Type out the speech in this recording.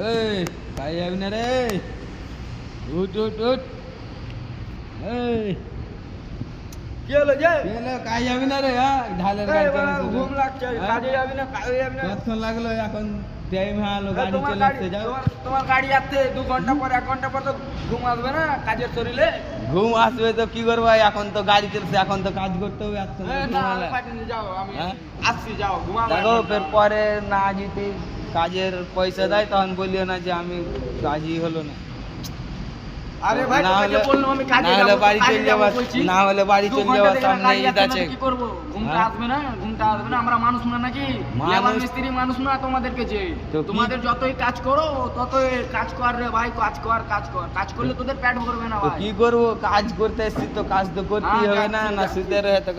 এই কাজে যাবি না রে? উঠ উঠ উঠ। এই কি হলো যে? কি হলো, কাজে যাবি না রে? হ্যাঁ ঢালের এই গাড়ি বাবা, চালাচ্ছিস। ঘুম লাগছে, হ্যাঁ? কাজে যাবি না, কাজে যাবি না? কতক্ষণ লাগলো? এখন টাইম হলো, এই গাড়ি তোমার চলে আসছে, যাও। তোমার গাড়ি আসতে 2 ঘন্টা পর 1 ঘন্টা পর তো ঘুম আসবে না কাজের শরীরে? ঘুম আসবে তো কি করবো, এখন তো গাড়ি চলছে, এখন তো কাজ করতে হবে। এত না, আমি পাঠিয়ে যাও, আমি হ্যাঁ? আসছি, যাও ঘুমাও। দেখো ফের পরে না যদি কাজের পয়সা দেয় তখন বলিও না যে আমি কাজই হলো না। আরে ভাই, না তোমাকে হলে- বললাম আমি কাজে না হলে যাবো, বাড়ি কাজে চলে যাবো যাবা, বলছি। না হলে বাড়ি 2 চলে ঘন্টা যাবা, থেকে সামনে গাড়ি ঈদ আসছে না, আছে। কি করবো? ঘুমটা হ্যাঁ? আসবে না, ঘুমটা আসবে না। আমরা মানুষ না নাকি? লেবার মিস্ত্রি মানুষ না তোমাদেরকে যে? তো কি- তোমাদের যতই কাজ করো ততই কাজ কর রে ভাই, কাজ কর, কাজ কর। কাজ করলে তোদের পেট ভরবে না তো ভাই। কি করবো, কাজ করতে এসছি তো কাজ তো করতেই হ্যাঁ, হবে যাচ্ছি, না, না যাচ্ছি। শুতে রহে তো